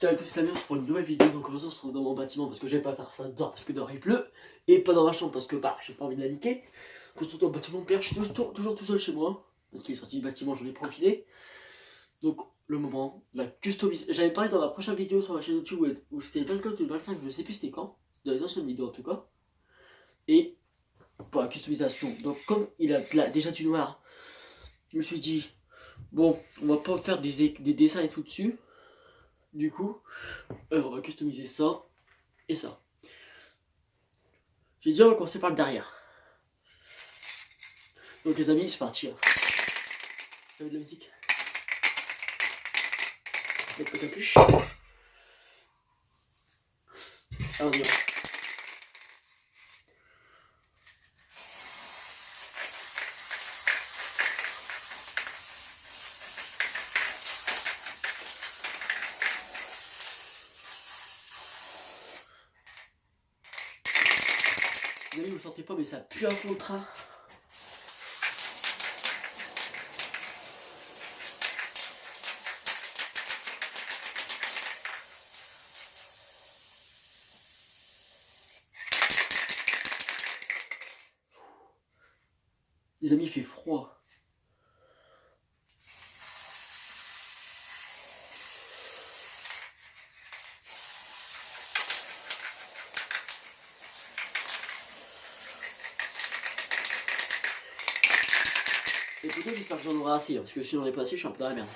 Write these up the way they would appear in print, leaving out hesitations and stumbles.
Salut à tous, c'est Damien pour une nouvelle vidéo. Donc aujourd'hui on se retrouve dans mon bâtiment parce que j'avais pas faire ça dehors parce que dehors il pleut. Et pas dans ma chambre parce que bah j'ai pas envie de la niquer. Donc on se retrouve dans le bâtiment de père, je suis toujours tout seul chez moi. Parce qu'il est sorti du bâtiment, j'en ai profité. Donc le moment, la customisation. J'avais parlé dans la prochaine vidéo sur ma chaîne YouTube où c'était le 24 ou le 25, je sais plus c'était quand. C'est dans les anciennes vidéos en tout cas. Et pour la customisation, donc comme il a déjà du noir, je me suis dit, bon, on va pas faire des dessins et tout dessus. Du coup, on va customiser ça et ça. J'ai dit on va commencer par le derrière. Donc les amis, c'est parti. Hein. Vous avez de la musique. Mettre la capuche. Alors on y va. Les amis, vous le sentez pas, mais ça pue un contrat. Les amis, il fait froid. Et plutôt, j'espère que j'en aurai assez, parce que si j'en ai pas assez, je suis un peu dans la merde.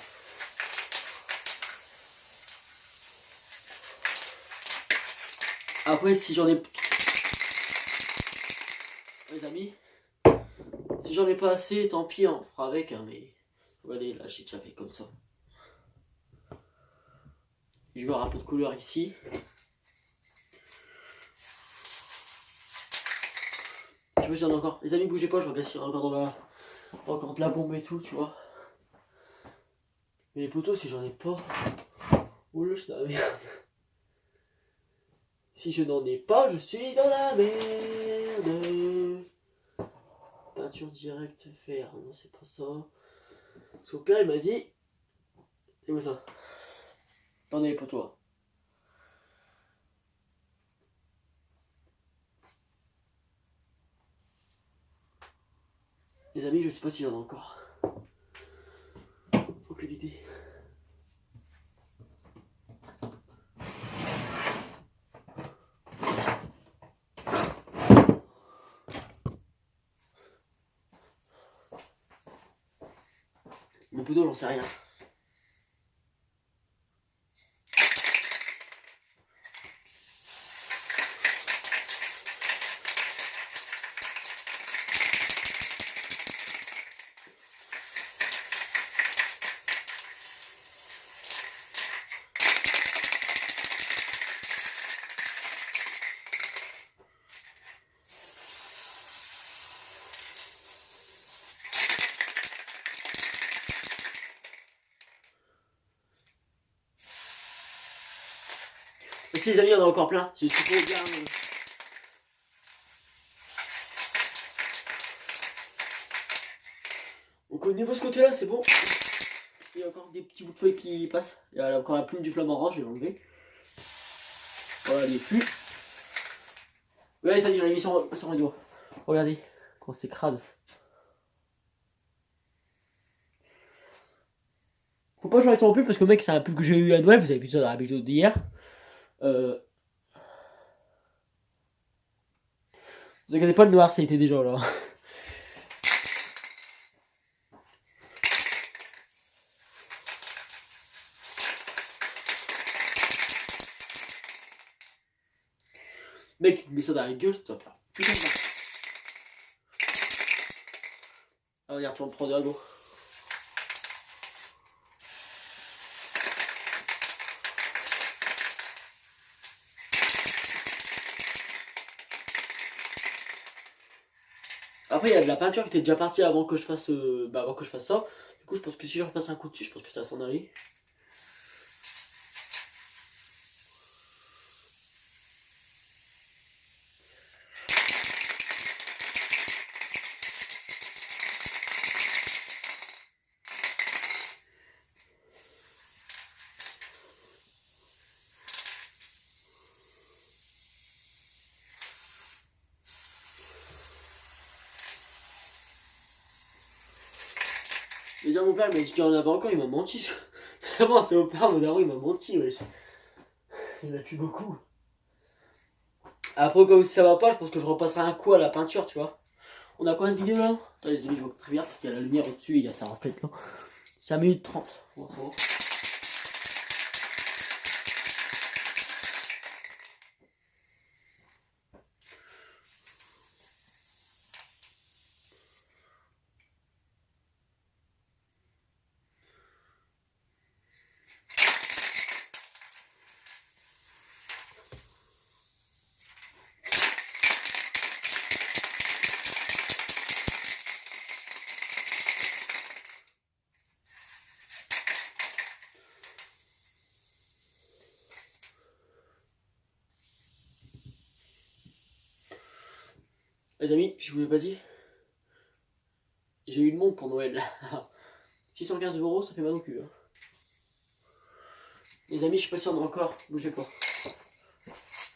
Après, si j'en ai... Les amis, si j'en ai pas assez, tant pis, on fera avec, hein, mais... Regardez, là, j'ai déjà fait comme ça. Je vais avoir un peu de couleur ici. Je sais pas s'il y en a encore. Les amis, bougez pas, je regarde s'il y en a encore dans la... Encore de la bombe et tout, tu vois. Mais les poteaux, si j'en ai pas... Oula, je suis dans la merde. Si je n'en ai pas, je suis dans la merde. Peinture directe fer. Non, c'est pas ça. Son père, il m'a dit... C'est où ça? Attendez les poteaux. Les amis, je sais pas s'il y en a encore. Aucune idée. Mon poteau, j'en sais rien. Si les amis, il y en a encore plein. Je suis trop bien. Donc au niveau de ce côté-là, c'est bon. Il y a encore des petits bouts de feuilles qui passent. Il y a encore la plume du flamant orange, je vais l'enlever. Voilà, les plus. Ouais, les amis, j'en ai mis sur les doigts. Regardez, comment c'est crade. Faut pas que je mette sur le pull parce que mec, c'est un pull que j'ai eu à Noël. Vous avez vu ça dans la vidéo d'hier. Vous inquiétez pas, le noir, ça a été déjà là. Mec, tu te mets ça dans la gueule, ça va faire putain de mal. Ah, regarde, tu vas me prendre un go. Après, il y a de la peinture qui était déjà partie avant que je fasse, avant que je fasse ça. Du coup, je pense que si je repasse un coup dessus, je pense que ça va s'en aller. déjà mon père il m'a dit qu'il y en avait encore, il m'a menti. Vraiment, c'est mon père, mon daron, il m'a menti, wesh. Il en a plus beaucoup. Après, comme si ça va pas, je pense que je repasserai un coup à la peinture, tu vois. On a combien de vidéos là? Attends, les amis, je vois très bien parce qu'il y a la lumière au-dessus et il y a ça reflète là. 5 minutes 30. Bon, ça va. Les amis, je vous l'ai pas dit, j'ai eu une montre pour Noël. 615 €, ça fait mal au cul. Hein. Les amis, je sais pas si on a encore, bougez pas.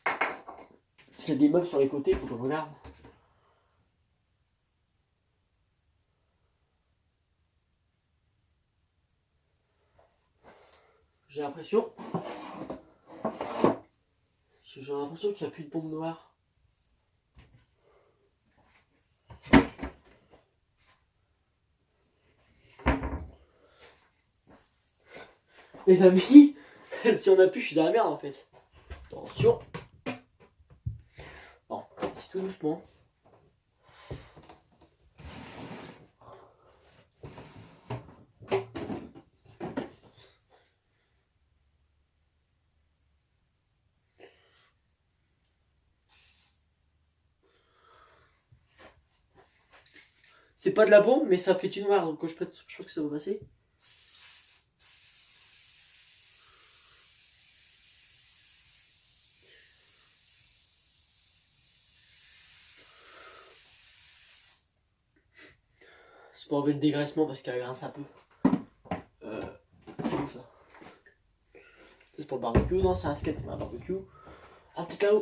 Parce qu'il y a des meubles sur les côtés, faut qu'on regarde. J'ai l'impression qu'il n'y a plus de pompe noire. Les amis, si on a pu, je suis dans la merde en fait. Attention. Bon, c'est tout doucement. C'est pas de la bombe, mais ça fait du noir, donc je pense que ça va passer. C'est pour enlever le dégraissement parce qu'elle grince un peu. C'est comme ça. C'est pour le barbecue, non, c'est un skate, mais un barbecue. En tout cas,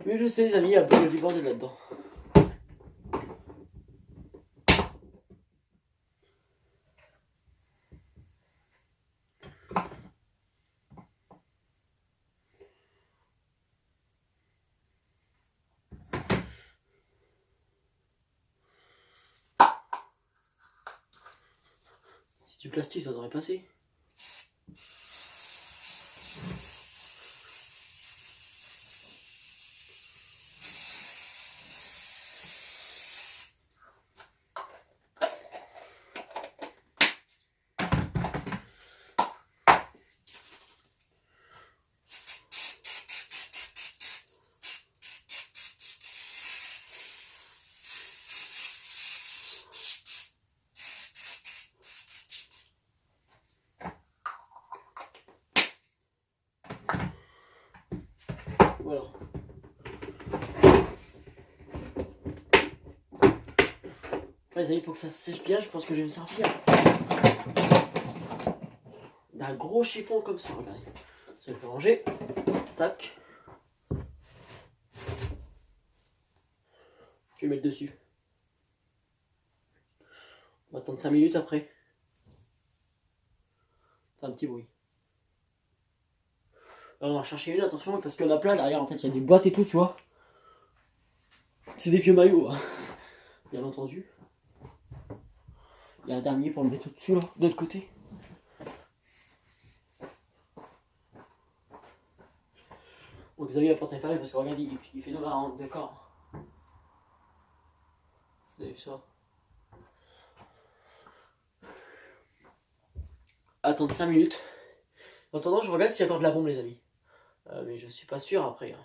oui, je sais, les amis, il y a du bordel là-dedans. C'est du plastique, ça devrait passer. Voilà. Ouais, les amis, pour que ça sèche bien, je pense que je vais me servir d'un gros chiffon comme ça, regardez. Ça peut ranger. Tac. Je vais mettre dessus. On va attendre 5 minutes après. C'est un petit bruit. Alors on va chercher une, attention, parce qu'il y en a plein derrière, en fait, il y a des boîtes et tout, tu vois. C'est des vieux maillots, hein. Bien entendu. Il y a un dernier pour le mettre au-dessus, là, de l'autre côté. Donc vous avez la porte est fermée parce que regardez, il fait 9h40, d'accord. Vous avez vu ça? Attendre 5 minutes. En attendant, je regarde s'il y a encore de la bombe, les amis. Mais je suis pas sûr après. Hein.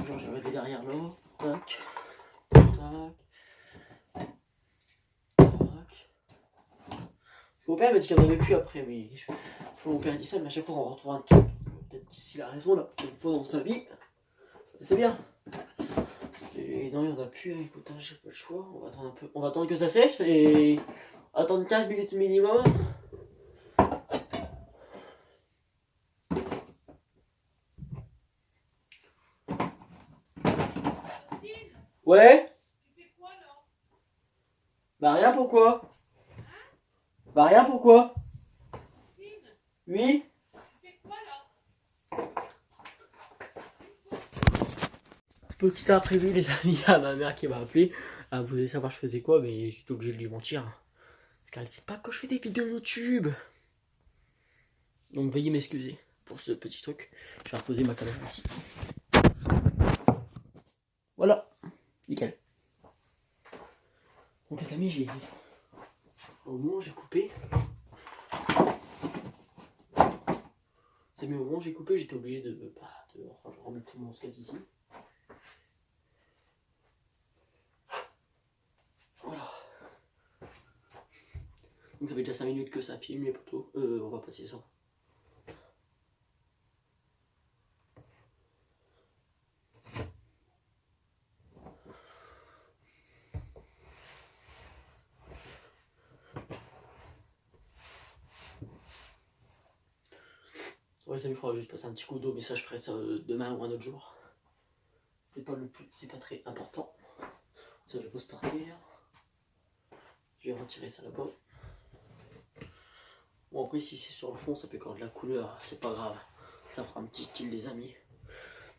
Genre, j'ai regardé derrière là. Tac. Tac. Tac. Mon père m'a dit qu'il n'y en avait plus après, mais mon père dit ça, mais à chaque fois on retrouve un truc. Peut-être qu'il a raison là, une fois dans sa vie. C'est bien. Et non, il n'y en a plus, hein. Écoute, hein, j'ai pas le choix. On va attendre un peu. On va attendre que ça sèche et attendre 15 minutes minimum. Ouais. Tu fais quoi là? Bah rien, pourquoi? Bah rien, pourquoi? Oui. Petit imprévu les amis, il y a ma mère qui m'a appelé. Elle voulait savoir je faisais quoi, mais j'étais obligé de lui mentir. Parce qu'elle sait pas que je fais des vidéos YouTube. Donc veuillez m'excuser pour ce petit truc. Je vais reposer ma caméra ici. Voilà, nickel. Donc les amis, j'ai au moment où j'ai coupé. C'est mieux au moment où j'ai coupé, j'étais obligé de remettre mon skate ici. Voilà. Donc ça fait déjà 5 minutes que ça filme les poteaux. On va passer ça. Ouais, ça me fera juste passer un petit coup d'eau, mais ça je ferai ça demain ou un autre jour. C'est pas le plus, c'est pas très important. Ça je le pose par terre. Je vais retirer ça là-bas. Bon après si c'est sur le fond ça fait encore de la couleur, c'est pas grave. Ça fera un petit style des amis.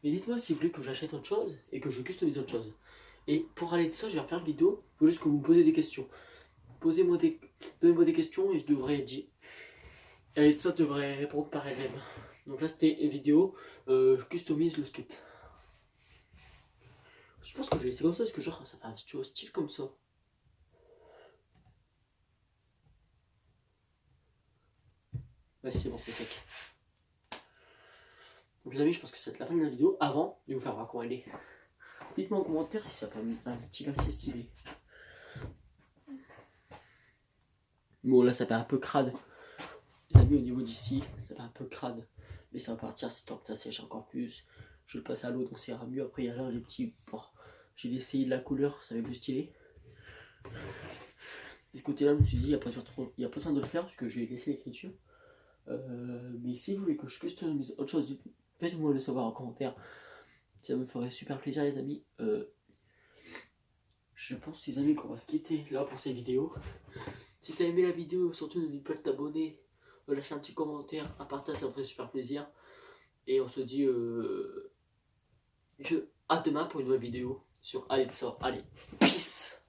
Mais dites-moi si vous voulez que j'achète autre chose et que je customise autre chose. Et pour aller de ça, je vais refaire une vidéo. Il faut juste que vous me posez des questions. Donnez-moi des questions et je devrais dire. Et de ça devrait répondre par elle-même. Donc là c'était une vidéo, je customise le skate. Je pense que je vais laisser comme ça parce que genre ça fait un style comme ça. Ouais c'est bon, c'est sec. Donc les amis, je pense que c'est la fin de la vidéo. Avant de vous faire voir comment elle est. Dites-moi en commentaire si ça peut un style assez stylé. Bon là ça fait un peu crade. Les amis au niveau d'ici, ça fait un peu crade. Mais ça va partir, c'est tant que ça sèche encore plus. Je le passe à l'eau donc ça ira mieux. Après il y a là les petits... Bon, j'ai essayé de la couleur, ça va être plus stylé. De ce côté là je me suis dit il n'y a pas besoin de le faire parce que je vais laisser l'écriture. Mais si vous voulez que je customise autre chose, faites-moi le savoir en commentaire. Ça me ferait super plaisir les amis. Je pense les amis qu'on va se quitter là pour cette vidéo. Si tu as aimé la vidéo, surtout n'oublie pas de t'abonner, de lâcher un petit commentaire, un partage, ça me ferait super plaisir. Et on se dit à demain pour une nouvelle vidéo sur Allez de ça. Allez, peace.